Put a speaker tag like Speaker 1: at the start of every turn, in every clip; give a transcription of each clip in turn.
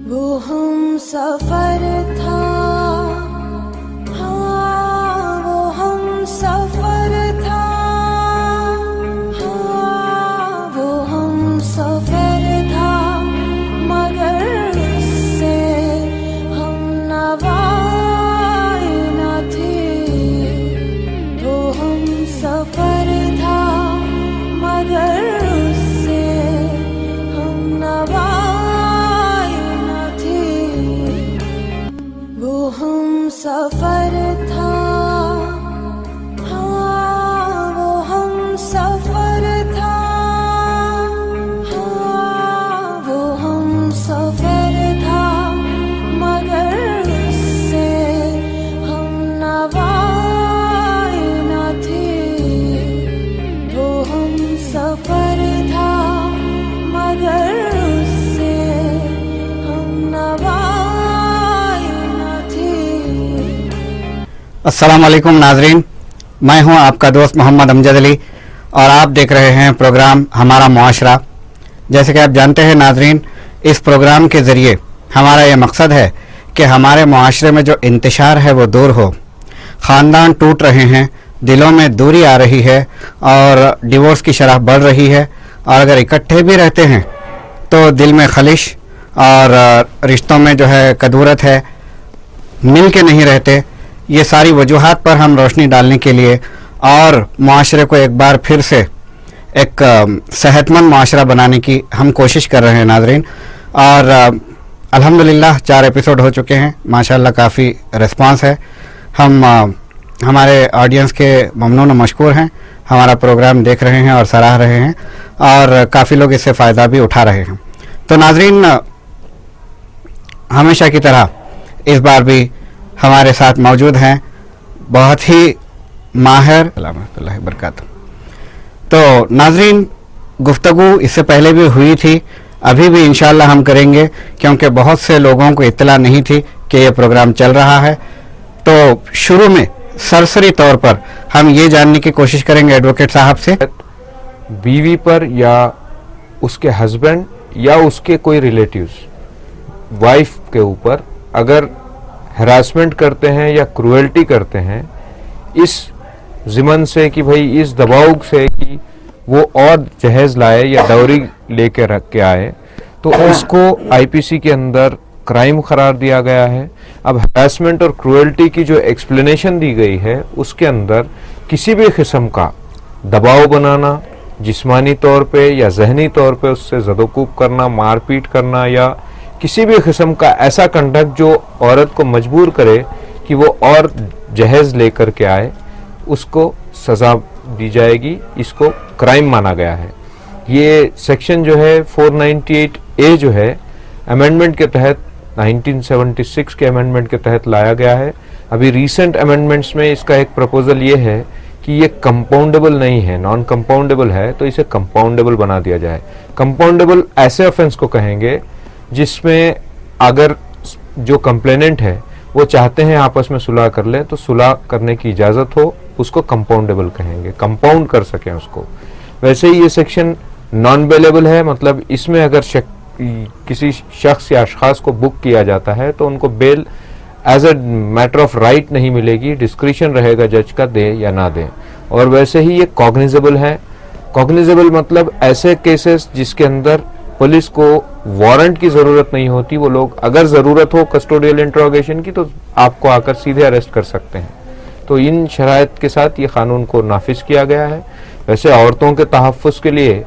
Speaker 1: वो हम सफर था, हाँ वो हम सफर था, हाँ वो हम सफर था, मगर उससे हम नवाए न थे। वो हम सफर था, मगर उससे हम नवाए न थे। वो हम सफर था, हाँ वो हम सफर था, हाँ वो हम सफर था, मगर उससे हम नवाए न थे। वो हम सफर था, मगर उससे हम नवाए न थे।
Speaker 2: अस्सलाम वालेकुम नाजरीन, मैं हूं आपका दोस्त मोहम्मद अमजद अली और आप देख रहे हैं प्रोग्राम हमारा मुआशरा। जैसे कि आप जानते हैं नाजरीन, इस प्रोग्राम के ज़रिए हमारा ये मकसद है कि हमारे मुआशरे में जो इंतशार है वो दूर हो। ख़ानदान टूट रहे हैं, दिलों में दूरी आ रही है और डिवोर्स की शरह बढ़ रही है, और अगर इकट्ठे भी रहते हैं तो दिल में खलिश और रिश्तों में जो है कदूरत है, मिल के नहीं रहते। ये सारी वजूहात पर हम रोशनी डालने के लिए और मुआशरे को एक बार फिर से एक सेहतमंद मुआशरा बनाने की हम कोशिश कर रहे हैं नाजरीन। और अल्हम्दुलिल्लाह 4 एपिसोड हो चुके हैं, माशाल्लाह काफ़ी रिस्पांस है। हम हमारे ऑडियंस के ममनून और मशकूर हैं, हमारा प्रोग्राम देख रहे हैं और सराह रहे हैं और काफ़ी लोग इससे फ़ायदा भी उठा रहे हैं। तो नाजरीन, हमेशा की तरह इस बार भी हमारे साथ मौजूद हैं बहुत ही माहिर बरकात। तो नाजरीन, गुफ्तगू इससे पहले भी हुई थी, अभी भी इंशाल्लाह हम करेंगे, क्योंकि बहुत से लोगों को इत्तला नहीं थी कि ये प्रोग्राम चल रहा है। तो शुरू में सरसरी तौर पर हम ये जानने की कोशिश करेंगे एडवोकेट साहब से,
Speaker 3: बीवी पर या उसके हस्बैंड या उसके कोई रिलेटिव्स वाइफ के ऊपर अगर हरासमेंट करते हैं या क्रूएल्टी करते हैं, इस ज़िमन से कि भाई इस दबाव से कि वो और जहेज लाए या दौरी लेके रख के आए, तो इसको आईपीसी के अंदर क्राइम करार दिया गया है। अब हरासमेंट और क्रूएल्टी की जो एक्सप्लेनेशन दी गई है, उसके अंदर किसी भी किस्म का दबाव बनाना, जिस्मानी तौर पे या जहनी तौर पे उससे ज़दोकूब करना, मारपीट करना, या किसी भी किस्म का ऐसा कंडक्ट जो औरत को मजबूर करे कि वो और जहेज लेकर के आए, उसको सज़ा दी जाएगी। इसको क्राइम माना गया है। ये सेक्शन जो है 498A जो है अमेंडमेंट के तहत 1976 के अमेंडमेंट के तहत लाया गया है। अभी रीसेंट अमेंडमेंट्स में इसका एक प्रपोजल ये है कि ये कंपाउंडेबल नहीं है, नॉन कंपाउंडेबल है, तो इसे कंपाउंडेबल बना दिया जाए। कंपाउंडेबल ऐसे ऑफेंस को कहेंगे जिसमें अगर जो कंप्लेनेंट है वो चाहते हैं आपस में सुलह कर ले, तो सुलह करने की इजाज़त हो, उसको कंपाउंडेबल कहेंगे, कंपाउंड कर सकें उसको। वैसे ही ये सेक्शन नॉन बेलेबल है, मतलब इसमें अगर किसी शख्स या अशखास को बुक किया जाता है तो उनको bail as a matter of right नहीं मिलेगी, डिस्क्रिशन रहेगा जज का दे या ना दे। और वैसे ही ये कॉग्निजेबल है। कॉग्निजेबल मतलब ऐसे केसेस जिसके अंदर पुलिस को वारंट की ज़रूरत नहीं होती, वो लोग अगर ज़रूरत हो कस्टोडियल इंट्रोगेशन की तो आपको आकर सीधे अरेस्ट कर सकते हैं। तो इन शराइत के साथ ये कानून को नाफिज किया गया है। वैसे औरतों के तहफ़्फ़ुज़ के लिए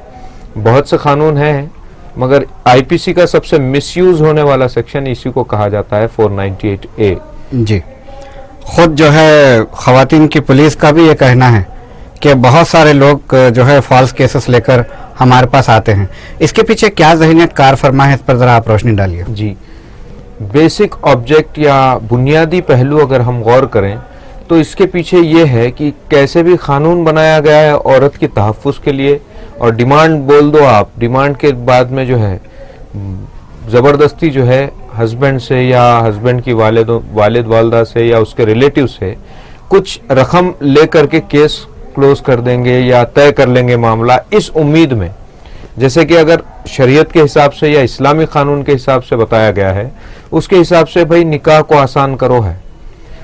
Speaker 3: बहुत से कानून हैं, मगर आईपीसी का सबसे मिसयूज होने वाला सेक्शन इसी को कहा जाता है 498A।
Speaker 2: जी, खुद जो है ख़वातीन की पुलिस का भी ये कहना है कि बहुत सारे लोग जो है फॉल्स केसेस लेकर हमारे पास आते हैं। इसके पीछे क्या ज़हनियत कार फरमा है, इस पर ज़रा आप रोशनी डालिए।
Speaker 3: जी, बेसिक ऑब्जेक्ट या बुनियादी पहलू अगर हम गौर करें तो इसके पीछे ये है कि कैसे भी कानून बनाया गया है औरत की तहफ़्फ़ुज़ के लिए। और डिमांड बोल दो आप, डिमांड के बाद में जो है ज़बरदस्ती जो है हस्बैंड से या हस्बैंड की वालिद वालदा से या उसके रिलेटिव से कुछ रकम लेकर के केस क्लोज कर देंगे या तय कर लेंगे मामला, इस उम्मीद में। जैसे कि अगर शरीयत के हिसाब से या इस्लामी कानून के हिसाब से बताया गया है, उसके हिसाब से भाई निकाह को आसान करो है।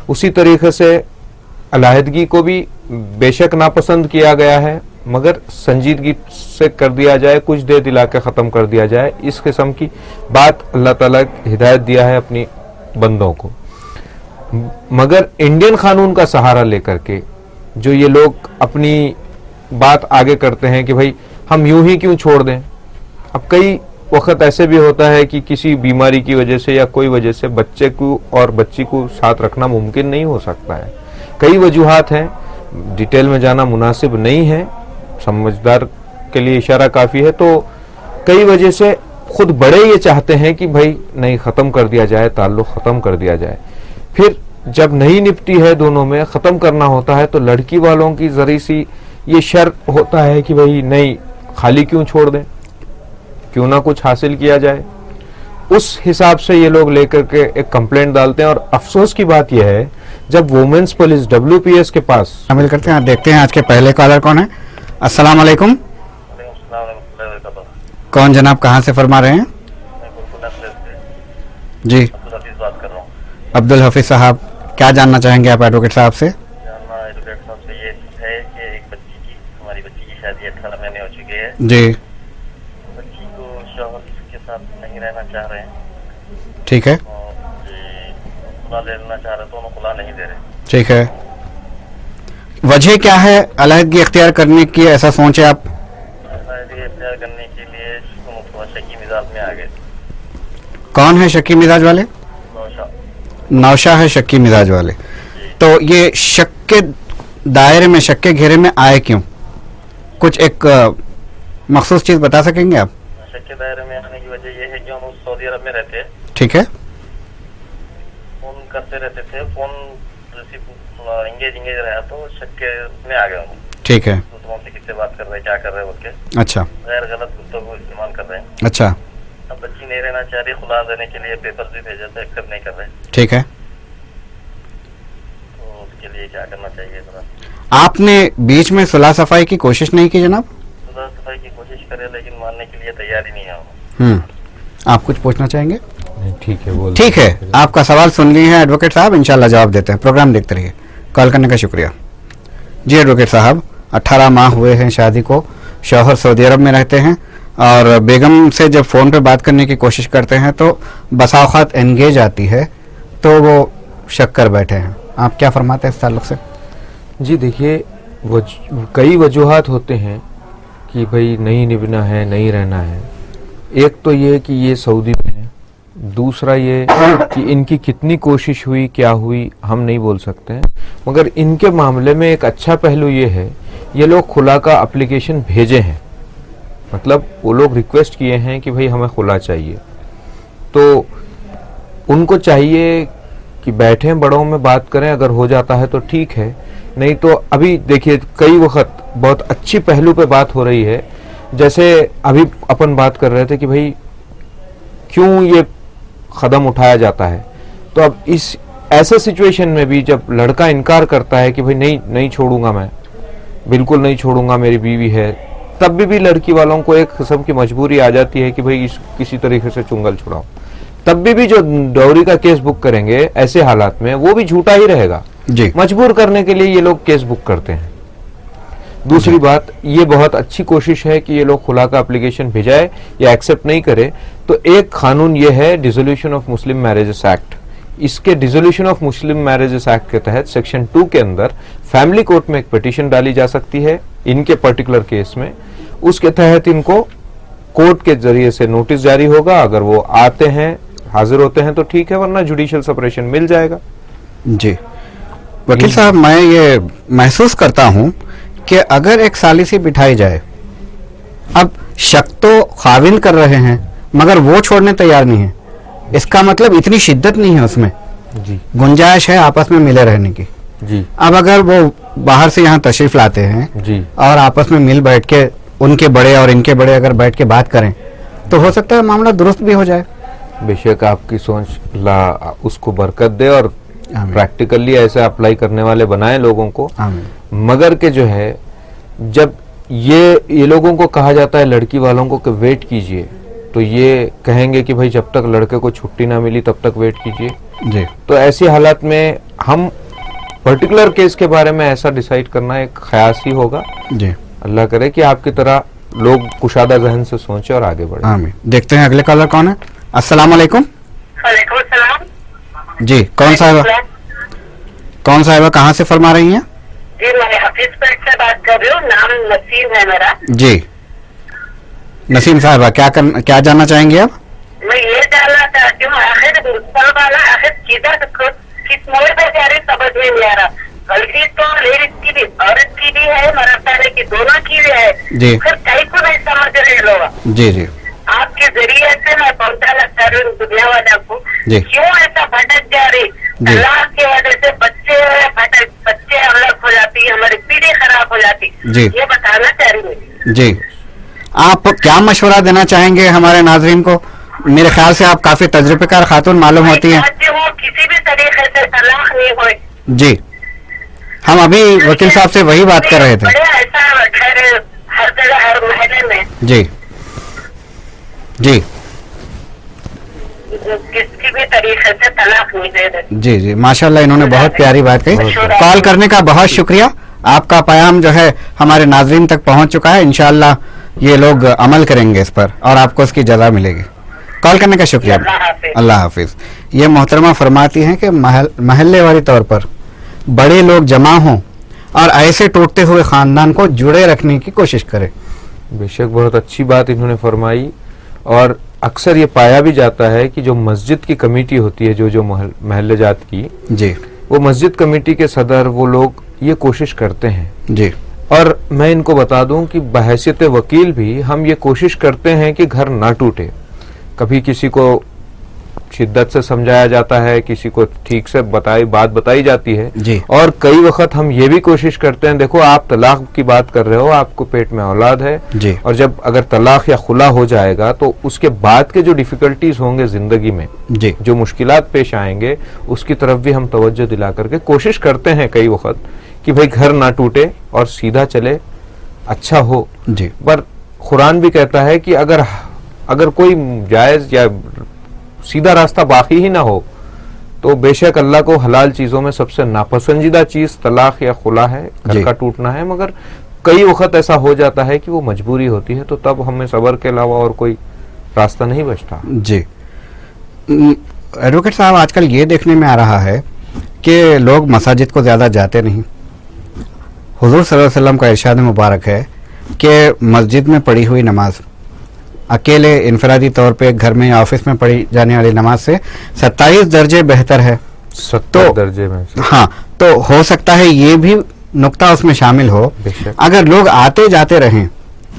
Speaker 3: उसी तरीके से अलहदगी को भी बेशक नापसंद किया गया है, मगर संजीदगी से कर दिया जाए, कुछ देर दिला के ख़त्म कर दिया जाए, इस किस्म की बात अल्लाह ताला हिदायत दिया है अपनी बंदों को। मगर इंडियन कानून का सहारा लेकर के जो ये लोग अपनी बात आगे करते हैं कि भाई हम यूं ही क्यों छोड़ दें। अब कई वक्त ऐसे भी होता है कि किसी बीमारी की वजह से या कोई वजह से बच्चे को और बच्ची को साथ रखना मुमकिन नहीं हो सकता है। कई वजूहात हैं, डिटेल में जाना मुनासिब नहीं है, समझदार के लिए इशारा काफ़ी है। तो कई वजह से खुद बड़े ये चाहते हैं कि भाई नहीं, ख़त्म कर दिया जाए, ताल्लुक़ ख़त्म कर दिया जाए। फिर जब नहीं निपटी है, दोनों में ख़त्म करना होता है, तो लड़की वालों की ज़री सी ये शर्त होता है कि भाई नहीं, खाली क्यों छोड़ दें, क्यों ना कुछ हासिल किया जाए। उस हिसाब से ये लोग लेकर के एक कंप्लेंट डालते हैं। और अफसोस की बात यह है, जब वुमेन्स पुलिस WPS के पास
Speaker 2: शामिल करते हैं, देखते हैं आज के पहले कॉलर कौन है। अस्सलाम वालेकुम। कौन जनाब, कहाँ से फरमा रहे हैं? जी,
Speaker 4: बात कर रहा हूँ।
Speaker 2: अब्दुल हफीज साहब, क्या जानना चाहेंगे आप एडवोकेट साहब से?
Speaker 4: जानना एडवोकेट साहब से ये है कि हमारी बच्ची की शादी 18 महीने हो चुकी है।
Speaker 2: जी,
Speaker 4: बच्ची को शौहर के साथ नहीं रहना चाह रहे हैं।
Speaker 2: ठीक है,
Speaker 4: और ये खुला लेना चाह रहे तो उन्हें खुला नहीं दे रहे।
Speaker 2: ठीक है। वजह क्या है अलहदगी इख्तियार करने की, ऐसा सोचे आप?
Speaker 4: अलहदगी इख्तियार करने के लिए तुम थोड़ा शकी मिजाज में आ गए।
Speaker 2: कौन है शक्की मिजाज वाले?
Speaker 4: नौशा।
Speaker 2: नौशा है शक्की मिजाज वाले। तो ये शक के दायरे में, शक के घेरे में आए क्यों? कुछ एक मखसूस चीज बता सकेंगे आप?
Speaker 4: शक के दायरे में आने की वजह यह है कि हम सऊदी अरब में रहते हैं।
Speaker 2: ठीक है,
Speaker 4: फोन करते रहते थे, फोन इंगेज रहा तो शक के में आ गए हम।
Speaker 2: ठीक है,
Speaker 4: तो तुम हमसे किससे बात कर रहे हैं, क्या कर रहे हैं बोल के
Speaker 2: अच्छा
Speaker 4: गैर गलत गुफ्तगू इस्तेमाल कर रहे हैं।
Speaker 2: अच्छा,
Speaker 4: अब बच्ची नहीं रहना चाह रही, खुला देने के लिए पेपर्स भी भेजे थे, एक्सेप्ट नहीं कर रहे।
Speaker 2: ठीक है।
Speaker 4: तो उसके लिए क्या करना चाहिए जरा?
Speaker 2: आपने बीच में सुलह सफाई की कोशिश नहीं की जनाब?
Speaker 4: सुलह सफाई की कोशिश करे लेकिन मानने के लिए तैयार ही नहीं है हम।
Speaker 2: आप कुछ पूछना चाहेंगे?
Speaker 3: नहीं, ठीक है, बोल।
Speaker 2: ठीक है, आपका सवाल सुन लिए हैं एडवोकेट साहब, इंशाल्लाह जवाब देते हैं। प्रोग्राम देखते रहिए। कॉल करने का शुक्रिया। जी एडवोकेट साहब, 18 माह हुए हैं शादी को, शौहर सऊदी अरब में रहते हैं और बेगम से जब फ़ोन पे बात करने की कोशिश करते हैं तो बसा औक़ात एंगेज आती है, तो वो शक कर बैठे हैं। आप क्या फरमाते हैं इस ताल्लुक़ से?
Speaker 3: जी देखिए, कई वजूहात होते हैं कि भाई नहीं निभना है, नहीं रहना है। एक तो ये कि ये सऊदी में है, दूसरा ये कि इनकी कितनी कोशिश हुई, क्या हुई, हम नहीं बोल सकते हैं। मगर इनके मामले में एक अच्छा पहलू ये है, ये लोग खुला का एप्लीकेशन भेजे हैं, मतलब वो लोग रिक्वेस्ट किए हैं कि भाई हमें खुला चाहिए। तो उनको चाहिए कि बैठें, बड़ों में बात करें, अगर हो जाता है तो ठीक है, नहीं तो अभी देखिए कई वक्त बहुत अच्छी पहलू पे बात हो रही है। जैसे अभी अपन बात कर रहे थे कि भाई क्यों ये कदम उठाया जाता है, तो अब इस ऐसे सिचुएशन में भी जब लड़का इनकार करता है कि भाई नहीं छोड़ूंगा, मैं बिल्कुल नहीं छोड़ूंगा, मेरी बीवी है, तब भी लड़की वालों को एक किस्म की मजबूरी आ जाती है कि भाई किसी तरीके से चुंगल छुड़ाओ। तब भी जो डॉरी का केस बुक करेंगे ऐसे हालात में, वो भी झूठा ही रहेगा
Speaker 2: जी।
Speaker 3: मजबूर करने के लिए ये लोग केस बुक करते हैं। दूसरी बात, ये बहुत अच्छी कोशिश है कि ये लोग खुला का एप्लीकेशन भेजाए या एक्सेप्ट नहीं करे, तो एक कानून ये है dissolution of Muslim marriages act. इसके dissolution of Muslim marriages act के तहत सेक्शन 2 के अंदर फैमिली कोर्ट में एक पिटीशन डाली जा सकती है इनके पर्टिकुलर केस में। उसके तहत इनको कोर्ट के जरिए से नोटिस जारी होगा, अगर वो आते हैं, हाजिर होते हैं तो ठीक है, वरना जुडिशियल सेपरेशन मिल जाएगा।
Speaker 2: जी वकील साहब, मैं ये महसूस करता हूं कि अगर एक सालिसी बिठाई जाए, अब शक तो खाविन कर रहे हैं मगर वो छोड़ने तैयार नहीं है, इसका मतलब इतनी शिद्दत नहीं है उसमें,
Speaker 3: जी
Speaker 2: गुंजाइश है आपस में मिले रहने की।
Speaker 3: जी
Speaker 2: अब अगर वो बाहर से यहाँ तशरीफ लाते हैं
Speaker 3: जी
Speaker 2: और आपस में मिल बैठ के, उनके बड़े और इनके बड़े अगर बैठ के बात करें, तो हो सकता है मामला दुरुस्त भी हो जाए।
Speaker 3: बेशक आपकी सोच ला उसको बरकत दे और
Speaker 2: आमीन।
Speaker 3: प्रैक्टिकली ऐसे अप्लाई करने वाले बनाए लोगों को।
Speaker 2: आमीन।
Speaker 3: मगर के जो है, जब ये लोगों को कहा जाता है लड़की वालों को कि वेट कीजिए, तो ये कहेंगे कि भाई जब तक लड़के को छुट्टी ना मिली तब तक वेट कीजिए
Speaker 2: जी।
Speaker 3: तो ऐसी हालत में हम पर्टिकुलर केस के बारे में ऐसा डिसाइड करना एक ख्यास ही होगा।
Speaker 2: जी,
Speaker 3: अल्लाह करे कि आपकी तरह लोग कुशादा जहन से सोचे और आगे बढ़े।
Speaker 2: आमीन। देखते हैं अगले कॉलर कौन है। अस्सलाम वालेकुम।
Speaker 5: वालेकुम सलाम।
Speaker 2: जी, कौन साहिबा कहाँ से फरमा रही हैं?
Speaker 5: जी मैं हफीजपेट से बात कर रही हूँ, नाम नसीम है मेरा।
Speaker 2: जी, नसीम साहिबा क्या जानना चाहेंगे आप?
Speaker 5: मैं ये जानना चाहती हूँ आखिर मुस्तफा वाला आखिर किस मोड़ पर जा रही समझ में नहीं आ रहा। गलती तो लेडीज की भी औरत की भी है, मर्द वाले की दोनों की भी है।
Speaker 2: जी।
Speaker 5: फिर कहीं को नहीं समझ रहे लोग।
Speaker 2: जी जी
Speaker 5: आपके जरिए से मैं पहुँचाना चाह रही हूँ दुनिया वाला को,
Speaker 2: जी।
Speaker 5: क्यों ऐसा भटक जा रही। तलाक की वजह से बच्चे अलग हो जाती है, हमारी पीढ़ी खराब हो जाती।
Speaker 2: जी।
Speaker 5: ये बताना चाह रही हूँ।
Speaker 2: जी, आप क्या मशवरा देना चाहेंगे हमारे नाजरीन को? मेरे ख्याल से आप काफी तजुर्बेकार खातून मालूम होती हैं।
Speaker 5: वो किसी भी तरीके से तलाक नहीं हो।
Speaker 2: जी, हम अभी वकील साहब से वही बात कर रहे थे।
Speaker 5: बड़े ऐसा घर हर जगह हर महल्ले में
Speaker 2: जी जी
Speaker 5: किसी भी तरीके से तलाक नहीं दे देते।
Speaker 2: जी जी, माशाल्लाह इन्होंने बहुत प्यारी बात कही। कॉल करने का बहुत शुक्रिया। आपका पैगाम जो है हमारे नाजरीन तक पहुंच चुका है। इंशाअल्लाह ये लोग अमल करेंगे इस पर और आपको इसकी जज़ा मिलेगी। कॉल करने का शुक्रिया। अल्लाह हाफिज। ये मोहतरमा फरमाती हैं कि महल्ले वाली तौर पर बड़े लोग जमा हों और ऐसे टूटते हुए खानदान को जुड़े रखने की कोशिश करें।
Speaker 3: बेशक बहुत अच्छी बात इन्होंने फरमाई। और अक्सर ये पाया भी जाता है कि जो मस्जिद की कमेटी होती है, जो महल्ले जात की,
Speaker 2: जी,
Speaker 3: वो मस्जिद कमेटी के सदर वो लोग ये कोशिश करते हैं।
Speaker 2: जी।
Speaker 3: और मैं इनको बता दूं कि बहैसियत वकील भी हम ये कोशिश करते हैं कि घर ना टूटे। कभी किसी को शिद्दत से समझाया जाता है, किसी को ठीक से बात बताई जाती है
Speaker 2: जी।
Speaker 3: और कई वक्त हम ये भी कोशिश करते हैं, देखो आप तलाक की बात कर रहे हो, आपको पेट में औलाद है
Speaker 2: जी।
Speaker 3: और जब अगर तलाक या खुला हो जाएगा तो उसके बाद के जो डिफिकल्टीज होंगे जिंदगी में,
Speaker 2: जी,
Speaker 3: जो मुश्किलात पेश आएंगे, उसकी तरफ भी हम तवज्जो दिला करके कोशिश करते हैं कई वक्त कि भाई घर ना टूटे और सीधा चले, अच्छा हो।
Speaker 2: जी।
Speaker 3: पर कुरान भी कहता है कि अगर कोई जायज या सीधा रास्ता बाकी ही ना हो तो बेशक अल्लाह को हलाल चीजों में सबसे नापसंदीदा चीज तलाक या खुला है, घर का टूटना है। मगर कई वक्त ऐसा हो जाता है कि वो मजबूरी होती है, तो तब हमें सब्र के अलावा और कोई रास्ता नहीं बचता।
Speaker 2: जी। एडवोकेट साहब, आजकल ये देखने में आ रहा है कि लोग मसाजिद को ज्यादा जाते नहीं। हुजूर सल्लल्लाहु अलैहि वसल्लम का इरशाद मुबारक है कि मस्जिद में पढ़ी हुई नमाज अकेले इनफरादी तौर पे घर में या ऑफिस में पढ़ी जाने वाली नमाज से 27 दर्जे बेहतर है।
Speaker 3: 70 दर्जे में से।
Speaker 2: हाँ, तो हो सकता है ये भी नुक्ता उसमें शामिल हो। अगर लोग आते जाते रहें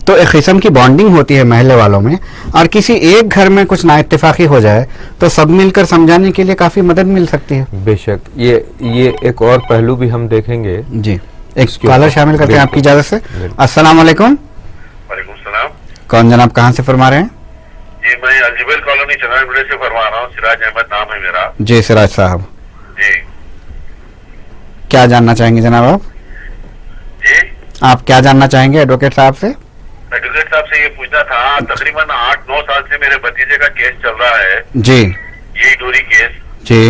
Speaker 2: तो एक किस्म की बॉन्डिंग होती है महल्ले वालों में, और किसी एक घर में कुछ नाइत्तेफाकी हो जाए तो सब मिलकर समझाने के लिए काफी मदद मिल सकती है।
Speaker 3: बेशक ये एक और पहलू भी हम देखेंगे।
Speaker 2: जी, एक कॉलर शामिल करते हैं आपकी इजाजत से। अस्सलाम वालेकुम।
Speaker 4: वालेकुम सलाम।
Speaker 2: कौन जनाब, कहाँ से फरमा रहे हैं?
Speaker 4: जी मैं अलजुबैल कॉलोनी चनानगढ़ से फरमा रहा हूँ। सिराज अहमद नाम है मेरा।
Speaker 2: जी सिराज साहब,
Speaker 4: जी
Speaker 2: क्या जानना चाहेंगे जनाब आप?
Speaker 4: जी
Speaker 2: आप क्या जानना चाहेंगे एडवोकेट साहब से?
Speaker 4: एडवोकेट साहब से ये पूछना था, तकरीबन 8-9 साल से मेरे भतीजे का केस चल रहा है।
Speaker 2: जी।
Speaker 4: यही डोरी केस।
Speaker 2: जी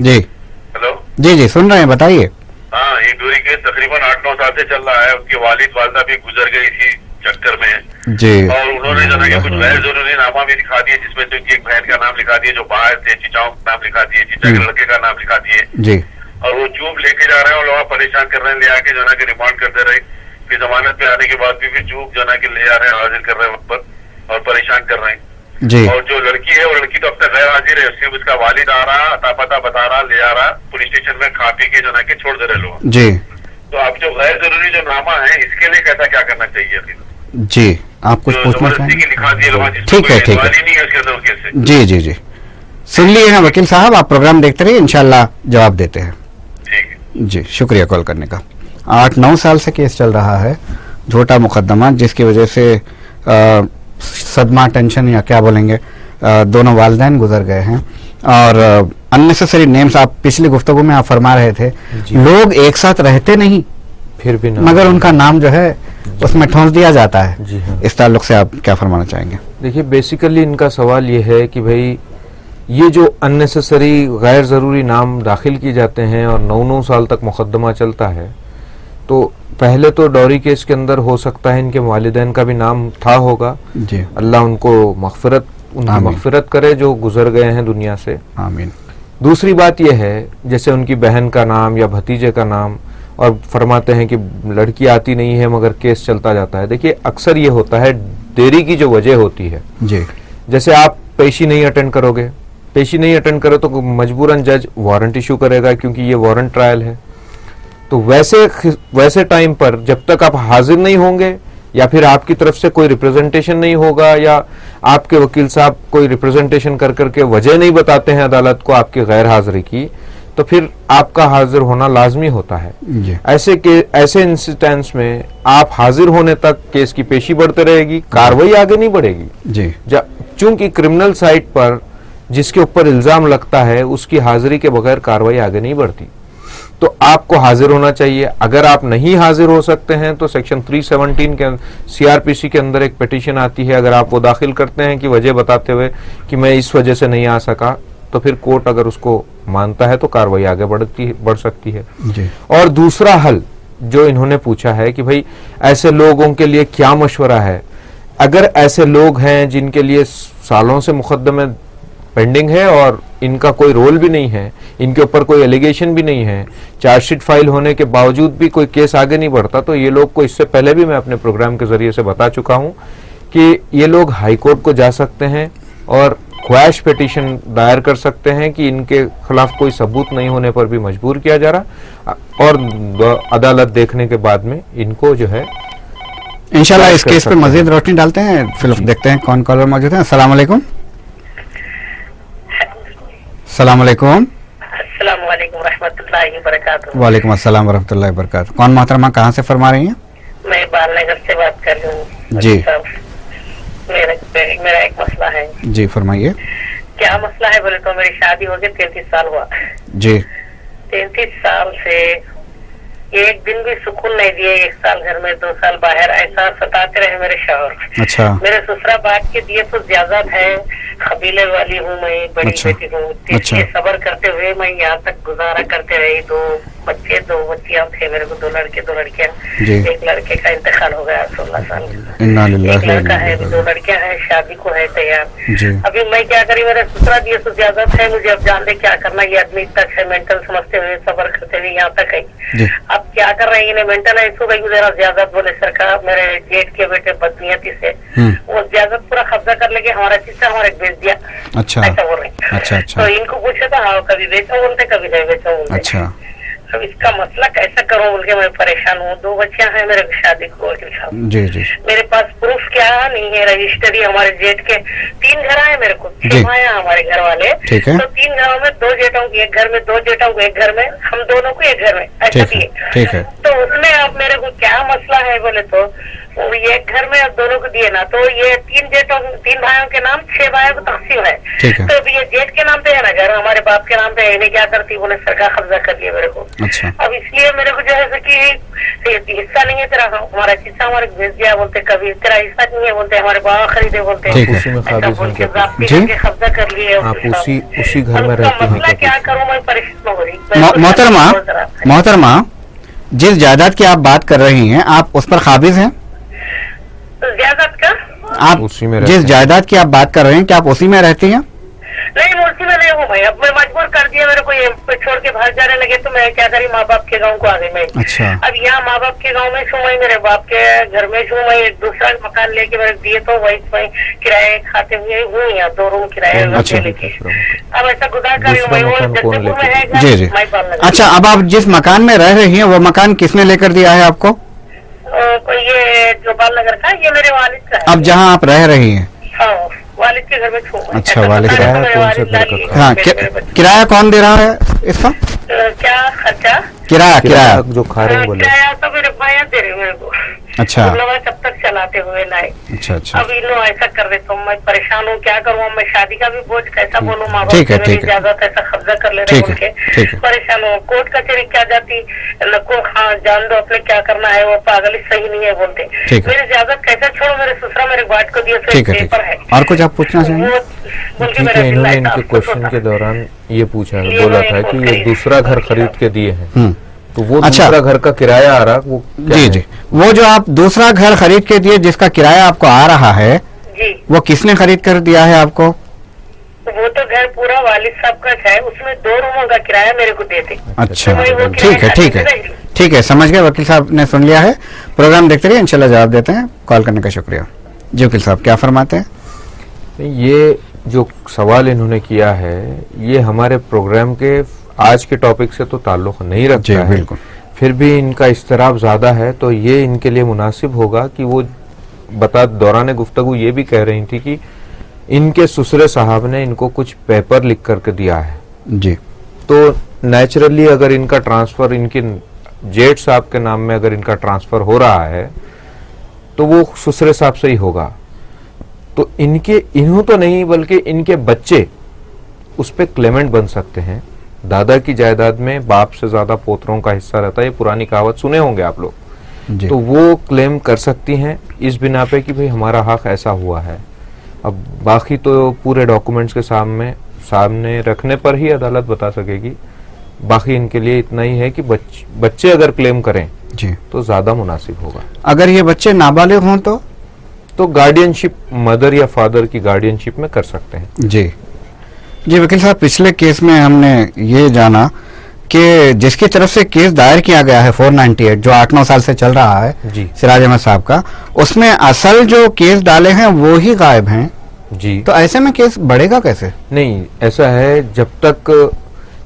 Speaker 2: जी
Speaker 4: हेलो।
Speaker 2: जी जी, सुन रहे हैं, बताइए।
Speaker 4: हाँ, ये डोरी केस तकरीबन 8-9 साल से चल रहा है। उनके वालिद वालदा भी गुजर गए इसी चक्कर में।
Speaker 2: जी।
Speaker 4: और उन्होंने जना कि कुछ गैर जरूरी नामा भी लिखा दिए, जिसमें से उनकी एक बहन का नाम लिखा दिए जो बाहर थे, चीचाओं का नाम लिखा दिए, चीचा के लड़के का नाम लिखा दिए।
Speaker 2: जी।
Speaker 4: और वो चूप लेके जा रहे हैं और लोग परेशान कर रहे हैं, ले आके जना के रिमांड करते रहे। फिर जमानत पे आने के बाद भी चूप जना के ले आ रहे हैं, हाजिर कर रहे हैं वक्त पर और परेशान कर रहे हैं।
Speaker 2: जी।
Speaker 4: और जो लड़की है वो लड़की तो अब तक गैर हाजिर है। सिर्फ उसका वालिद आ रहा, अता पता बता रहा, ले आ रहा, पुलिस स्टेशन में खा पी के जना के छोड़ दे रहे लोग।
Speaker 2: जी।
Speaker 4: तो अब जो गैर जरूरी जो नामा है, इसके लिए कैसा क्या करना चाहिए?
Speaker 2: जी, आप कुछ पूछना चाहेंगे?
Speaker 4: लिखा दिए लोग,
Speaker 2: ठीक है, ठीक है।
Speaker 4: नहीं है उसके अंदर केस से।
Speaker 2: जी जी जी, सुन लिए हैं वकील साहब, आप प्रोग्राम देखते रहिए, इंशाल्लाह जवाब देते हैं।
Speaker 4: ठीक है
Speaker 2: जी, शुक्रिया कॉल करने का। 8-9 साल से केस चल रहा है, झूठा मुकदमा, जिसकी वजह से सदमा, टेंशन या क्या बोलेंगे, दोनों वालिदैन गुजर गए हैं। और अननेसेसरी नेम्स आप पिछली गुफ्तगू में आप फरमा रहे थे, लोग एक साथ रहते नहीं
Speaker 3: फिर भी ना,
Speaker 2: मगर उनका नाम जो है उसमें ठोंस दिया जाता है।
Speaker 3: जी हाँ।
Speaker 2: इस ताल्लुक से आप क्या फरमाना चाहेंगे?
Speaker 3: देखिए, बेसिकली इनका सवाल ये है कि भाई ये जो अननेसेसरी गैर ज़रूरी नाम दाखिल किए जाते हैं और 9-9 साल तक मुकदमा चलता है, तो पहले तो डॉरी केस के अंदर हो सकता है इनके वालिदैन का भी नाम था होगा।
Speaker 2: जी,
Speaker 3: अल्लाह उनको उनकी मगफिरत करे जो गुजर गए हैं दुनिया से।
Speaker 2: आमीन।
Speaker 3: दूसरी बात यह है, जैसे उनकी बहन का नाम या भतीजे का नाम, और फरमाते हैं कि लड़की आती नहीं है मगर केस चलता जाता है। देखिए, अक्सर ये होता है, देरी की जो वजह होती है,
Speaker 2: जी,
Speaker 3: जैसे आप पेशी नहीं अटेंड करोगे, पेशी नहीं अटेंड करो तो मजबूरन जज वारंट इशू करेगा, क्योंकि ये वारंट ट्रायल है। तो वैसे टाइम पर जब तक आप हाजिर नहीं होंगे या फिर आपकी तरफ से कोई रिप्रेजेंटेशन नहीं होगा या आपके वकील साहब कोई रिप्रेजेंटेशन कर करके वजह नहीं बताते हैं अदालत को आपकी गैर हाजिरी की, तो फिर आपका हाजिर होना लाजमी होता है।
Speaker 2: जी,
Speaker 3: ऐसे इंसिडेंट्स में आप हाजिर होने तक केस की पेशी बढ़ती रहेगी, कार्रवाई आगे नहीं बढ़ेगी।
Speaker 2: जी,
Speaker 3: चूंकि क्रिमिनल साइट पर जिसके ऊपर इल्जाम लगता है उसकी हाजिरी के बगैर कार्रवाई आगे नहीं बढ़ती, तो आपको हाजिर होना चाहिए। अगर आप नहीं हाजिर हो सकते हैं तो सेक्शन 317 के सीआरपीसी के अंदर एक पिटीशन आती है, अगर आप वो दाखिल करते हैं कि वजह बताते हुए कि मैं इस वजह से नहीं आ सका, तो फिर कोर्ट अगर उसको मानता है तो कार्रवाई आगे बढ़ सकती है।
Speaker 2: जी,
Speaker 3: और दूसरा हल जो इन्होंने पूछा है कि भाई ऐसे लोगों के लिए क्या मशवरा है, अगर ऐसे लोग हैं जिनके लिए सालों से मुकदमे पेंडिंग है और इनका कोई रोल भी नहीं है, इनके ऊपर कोई एलिगेशन भी नहीं है, चार्जशीट फाइल होने के बावजूद भी कोई केस आगे नहीं बढ़ता, तो ये लोग को, इससे पहले भी मैं अपने प्रोग्राम के जरिए से बता चुका हूं कि ये लोग हाई कोर्ट को जा सकते हैं और ख्वाहिश पिटीशन दायर कर सकते हैं कि इनके खिलाफ कोई सबूत नहीं होने पर भी मजबूर किया जा रहा, और अदालत देखने के बाद में इनको जो है
Speaker 2: इंशाल्लाह इस केस पे मजीद रोशनी डालते हैं। फिर देखते हैं कौन कॉलर मौजूद है। अस्सलाम वालेकुम। अस्सलाम वालेकुम।
Speaker 5: अस्सलाम वालेकुम रहमतुल्लाहि व बरकातहू।
Speaker 2: वालेकुम अस्सलाम वरहमतुल्लाहि वबरकातुहू। कौन मोहतरमा, कहाँ से फरमा रही हैं?
Speaker 5: मैं बालनगर से बात कर रही हूँ।
Speaker 2: जी।
Speaker 5: मेरा एक मसला है।
Speaker 2: जी, फरमाइए।
Speaker 5: क्या मसला है बोले तो, मेरी शादी हो गई 33 साल हुआ।
Speaker 2: जी,
Speaker 5: 33 साल से एक दिन भी सुकून नहीं दिए, 1 साल घर में 2 साल बाहर, ऐसा सताते रहे मेरे शौहर।
Speaker 2: अच्छा,
Speaker 5: मेरे ससुरा बात के दिए तो ज्यादा है, कबीले वाली हूँ मैं, बड़ी
Speaker 2: अच्छा,
Speaker 5: बेटी हूँ।
Speaker 2: अच्छा।
Speaker 5: सबर करते हुए मैं यहाँ तक गुजारा करते रही। 2 बच्चे 2 बच्चियां थे मेरे को, 2 लड़के 2 लड़कियां।
Speaker 2: जी।
Speaker 5: एक लड़के का इंतकाल हो गया 16 साल।
Speaker 2: इन्ना लिल्लाहि
Speaker 5: एक
Speaker 2: व
Speaker 5: लड़का है,
Speaker 2: इन्ना
Speaker 5: 2 लड़कियां हैं, शादी को है तैयार।
Speaker 2: जी,
Speaker 5: अभी मैं क्या करी, मेरे ससुरा दिए तो ज्यादा है, मुझे अब जान दे क्या करना। ये आदमी तक है मेंटल समझते हुए, सबर करते हुए यहाँ तक है।
Speaker 2: जी,
Speaker 5: अब क्या कर रहे हैं, मेंटल है इसको भाई जरा ज्यादा बोले सरकार, मेरे जेठ के बेटे बदनीयती से वो ज्यादा पूरा कब्जा कर लेके हमारा चीज हमारे बेच दिया।
Speaker 2: अच्छा,
Speaker 5: ऐसा बोल रहे हैं।
Speaker 2: अच्छा, अच्छा,
Speaker 5: तो इनको पूछा था, हाँ कभी बेचा बोलते कभी नहीं बेचा बोलते।
Speaker 2: अच्छा,
Speaker 5: अब इसका मसला कैसा करूं बोल के मैं परेशान हूँ। 2 बच्चियां हैं मेरे शादी को वकील साहब।
Speaker 2: जी, जी,
Speaker 5: मेरे पास प्रूफ क्या नहीं है, रजिस्ट्री हमारे जेठ के 3 घर आए मेरे को,
Speaker 2: जी।
Speaker 5: आया हमारे घर वाले।
Speaker 2: ठीक है।
Speaker 5: तो 3 घरों में 2 जेठों की एक घर में, 2 जेठों को एक घर में, हम दोनों को एक घर में, ऐसा
Speaker 2: ठीक है,
Speaker 5: दिए।
Speaker 2: ठीक है,
Speaker 5: तो उसमें अब मेरे को क्या मसला है बोले तो, वो एक घर में अब दोनों को दिए ना, तो ये 3 भाइयों के नाम 6 भाइयों को तकसीम है।
Speaker 2: ठीक है।
Speaker 5: तो अब ये जेठ के नाम पे है ना घर, हमारे बाप के नाम पे है, इन्हें क्या करती बोले सरकार कब्जा कर लिया मेरे को।
Speaker 2: अच्छा,
Speaker 5: अब इसलिए मेरे को जो है कि हिस्सा नहीं है तेरा, हमारा हिस्सा हमारे भेज दिया बोलते, कभी तेरा हिस्सा नहीं है बोलते, हमारे बाबा खरीदे बोलते,
Speaker 2: ठीक है।
Speaker 3: उसी में
Speaker 5: ऐसा
Speaker 3: काबिज
Speaker 5: बोल के
Speaker 3: हैं।
Speaker 5: जाब्ते
Speaker 2: जी।
Speaker 5: करके कब्जा कर लिए।
Speaker 3: आप उसी घर में
Speaker 5: अब
Speaker 3: रहती
Speaker 5: उसका मसला
Speaker 3: हैं
Speaker 5: क्या
Speaker 3: क्या?
Speaker 5: करूँ, मैं परेशान हो रही।
Speaker 2: मोहतरमा, जिस जायदाद की आप बात कर रही हैं, आप उस पर काबिज हैं?
Speaker 5: ज्यादा का
Speaker 2: आप
Speaker 3: उसी में रहते
Speaker 2: जिस
Speaker 3: हैं।
Speaker 2: जायदाद की आप बात कर रहे हैं, क्या आप उसी में रहती हैं?
Speaker 5: नहीं, मूर्ति में नहीं हूँ मैं। अब मैं मजबूर कर दिया मेरे को, ये छोड़ के बाहर जाने लगे तो मैं क्या करी, माँ बाप के गांव को आ गई मैं।
Speaker 2: अच्छा,
Speaker 5: अब यहाँ माँ बाप के गांव में छू, मैं मेरे बाप के घर में छू, मैं एक दूसरा मकान लेके मेरे दिए, तो वही मैं किराए खाते हुए हूँ यहाँ, 2 रूम किराए
Speaker 2: अच्छा।
Speaker 5: लेके। अब ऐसा गुजार कर रही हूँ मैं, वो
Speaker 3: दूसरा मकान कौन
Speaker 5: जगदलपुर में है घर,
Speaker 2: जी, जी।
Speaker 5: मैं बालनगर।
Speaker 2: अच्छा, अब आप जिस मकान में रह रही हैं, वो मकान किसने लेकर दिया है आपको?
Speaker 5: कोई ये जो बालनगर का, ये मेरे वालिद का है।
Speaker 2: अब जहाँ आप रह रही हैं?
Speaker 5: हाँ, वालिद के घर में छू।
Speaker 2: अच्छा,
Speaker 5: ऐसा
Speaker 2: वालिद
Speaker 5: पता
Speaker 2: का
Speaker 5: नहीं,
Speaker 3: है,
Speaker 5: मेरे
Speaker 3: कौन से
Speaker 5: वालिद
Speaker 3: घर
Speaker 5: लाली
Speaker 3: का?
Speaker 5: के
Speaker 2: हाँ,
Speaker 5: घर में मेरे बच्चे।
Speaker 2: किराया कौन दे रहा है इसका?
Speaker 5: क्या खर्चा?
Speaker 2: किराया, किराया।
Speaker 3: जो खा रहे हैं बोले।
Speaker 5: किराया तो मेरे भाइयाँ दे रहे मेरे को।
Speaker 2: अच्छा,
Speaker 5: मतलब तब तक चलाते हुए लाए।
Speaker 2: अच्छा अच्छा,
Speaker 5: अब इन लोग ऐसा कर रहे तो मैं परेशान हूँ, क्या करूँ? मैं शादी का भी बोझ कैसा बोलूँ? माँ बाप
Speaker 2: ठीक है,
Speaker 5: से मेरी
Speaker 2: ठीक है।
Speaker 5: इजाजत ऐसा कब्जा कर ले रहे
Speaker 2: ठीक है,
Speaker 5: उनके,
Speaker 2: ठीक है।
Speaker 5: परेशान हूँ। कोर्ट कचहरी क्या जाती नको, हाँ जान दो अपने क्या करना है, वो पागल सही नहीं है बोलते।
Speaker 2: ठीक है।
Speaker 5: मेरी इजाजत कैसे छोड़ो? मेरे ससुरा मेरे बाट को दिए
Speaker 2: ठीक है, ठीक
Speaker 5: पेपर है।
Speaker 2: है। और कुछ आप पूछना चाहेंगे?
Speaker 5: वो बोल के
Speaker 3: ठीक
Speaker 5: मेरा
Speaker 3: है,
Speaker 5: दिल
Speaker 3: इन्होंने
Speaker 5: लाया,
Speaker 3: इनके
Speaker 5: अफसोस
Speaker 3: क्वेश्चन
Speaker 5: होता।
Speaker 3: के दौरान ये पूछा
Speaker 5: ये
Speaker 3: बोला
Speaker 5: मैं
Speaker 3: था कि ये
Speaker 5: खरीद-
Speaker 3: दूसरा घर खरीद के दिए हैं, तो वो
Speaker 2: अच्छा।
Speaker 3: दूसरा घर का किराया आ रहा वो क्या
Speaker 2: जी
Speaker 3: है?
Speaker 2: जी, वो जो आप दूसरा घर खरीद के दिए जिसका किराया आपको आ रहा है,
Speaker 5: जी,
Speaker 2: वो किसने खरीद कर दिया है आपको?
Speaker 5: वो तो घर पूरा वालिद साहब का है, उसमें 2 रूमों का किराया मेरे को देते।
Speaker 2: अच्छा,
Speaker 5: तो वही वो
Speaker 2: ठीक है, ठीक है, ठीक है, समझ गए। वकील साहब ने सुन लिया है, प्रोग्राम देखते रहिए, इंशाल्लाह जवाब देते हैं। कॉल करने का शुक्रिया। जी वकील साहब, क्या फरमाते हैं?
Speaker 3: ये जो सवाल इन्होंने किया है ये हमारे प्रोग्राम के आज के टॉपिक से तो ताल्लुक नहीं
Speaker 2: जी
Speaker 3: रखता है,
Speaker 2: बिल्कुल।
Speaker 3: फिर भी इनका इस्तराब ज्यादा है तो ये इनके लिए मुनासिब होगा कि वो दौरान गुफ्तगू ये भी कह रही थी कि इनके ससुरे साहब ने इनको कुछ पेपर लिख करके दिया है,
Speaker 2: जी
Speaker 3: तो नेचुरली अगर इनका ट्रांसफर इनके जेठ साहब के नाम में अगर इनका ट्रांसफर हो रहा है तो वो ससुरे साहब से ही होगा। तो इन्हों तो नहीं बल्कि इनके बच्चे उस पे क्लेमेंट बन सकते हैं। दादा की जायदाद में बाप से ज्यादा पोतरों का हिस्सा रहता है, ये पुरानी कहावत सुने होंगे आप लोग।
Speaker 2: जी,
Speaker 3: तो वो क्लेम कर सकती हैं इस बिना पे कि भाई हमारा हक ऐसा हुआ है। अब बाकी तो पूरे डॉक्यूमेंट्स के सामने रखने पर ही अदालत बता सकेगी। बाकी इनके लिए इतना ही है कि बच्चे अगर क्लेम करें
Speaker 2: जी।
Speaker 3: तो ज्यादा मुनासिब होगा।
Speaker 2: अगर ये बच्चे नाबालिग हों तो
Speaker 3: गार्डियनशिप मदर या फादर की गार्डियनशिप में कर सकते हैं।
Speaker 2: जी जी। वकील साहब, पिछले केस में हमने ये जाना कि जिसकी तरफ से केस दायर किया गया है 498 जो 8-9 साल से चल रहा है
Speaker 3: जी
Speaker 2: सिराज अहमद साहब का, उसमें असल जो केस डाले हैं वो ही गायब हैं।
Speaker 3: जी।
Speaker 2: तो ऐसे में केस बढ़ेगा कैसे?
Speaker 3: नहीं, ऐसा है जब तक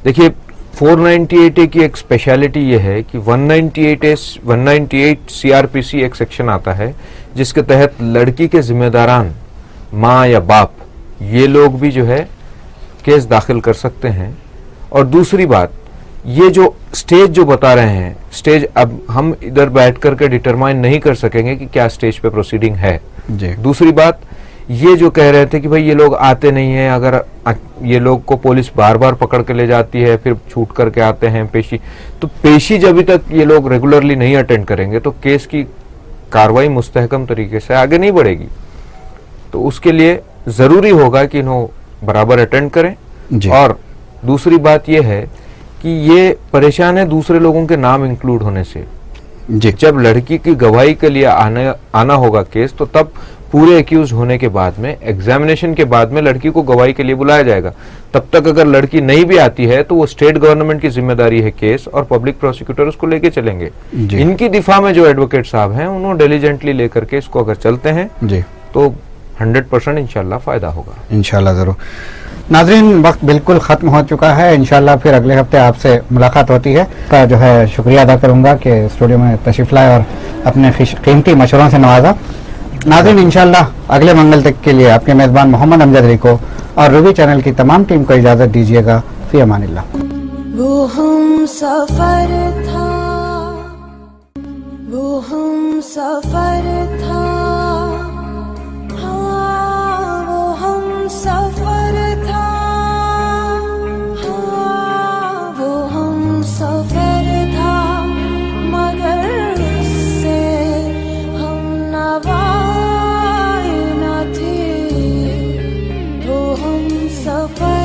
Speaker 3: देखिए 498A की एक स्पेशलिटी ये है कि 198 सीआरपीसी एक सेक्शन आता है जिसके तहत लड़की के जिम्मेदारान माँ या बाप ये लोग भी जो है केस दाखिल कर सकते हैं। और दूसरी बात, ये जो स्टेज जो बता रहे हैं, स्टेज अब हम इधर बैठ करके डिटरमाइन नहीं कर सकेंगे कि क्या स्टेज पे प्रोसीडिंग है।
Speaker 2: जी
Speaker 3: दूसरी बात, ये जो कह रहे थे कि भाई ये लोग आते नहीं हैं, अगर ये लोग को पुलिस बार बार पकड़ के ले जाती है फिर छूट करके आते हैं पेशी, तो पेशी जब तक ये लोग रेगुलरली नहीं अटेंड करेंगे तो केस की कार्रवाई मुस्तहकम तरीके से आगे नहीं बढ़ेगी। तो उसके लिए जरूरी होगा कि इन्हों बराबर अटेंड करें।
Speaker 2: जी।
Speaker 3: और दूसरी बात यह है कि ये परेशान है दूसरे लोगों के नाम इंक्लूड होने से।
Speaker 2: जी
Speaker 3: जब लड़की की गवाही के लिए आना होगा केस, तो तब पूरे एक्यूज होने के बाद में एग्जामिनेशन के बाद में लड़की को गवाही के लिए बुलाया जाएगा। तब तक अगर लड़की नहीं भी आती है तो वो स्टेट गवर्नमेंट की जिम्मेदारी है केस, और पब्लिक प्रोसिक्यूटर उसको लेके चलेंगे।
Speaker 2: जी।
Speaker 3: इनकी दिफा में जो एडवोकेट साहब हैं उन्होंने डिलीजेंटली लेकर के इसको अगर चलते हैं
Speaker 2: जी
Speaker 3: तो 100% इंशाल्लाह फायदा होगा।
Speaker 2: इंशाल्लाह जरूर। नाज़रीन, वक्त बिल्कुल खत्म हो चुका है। इंशाल्लाह फिर अगले हफ्ते आपसे मुलाकात होती है। का जो है शुक्रिया अदा करूंगा कि स्टूडियो में तशरीफ लाए और अपने कीमती मशवरों से नवाजा। नाज़रीन, इंशाल्लाह अगले मंगल तक के लिए आपके मेज़बान मोहम्मद अमजद अली को और रूबी चैनल की तमाम टीम को इजाज़त दीजिएगा। फी अमानिल्लाह।
Speaker 1: वो हम सफर था, वो हम सफर था, हाँ वो हम सफर था, हाँ वो हम सफर था, मगर उससे हम नवाए न थे, वो हम सफर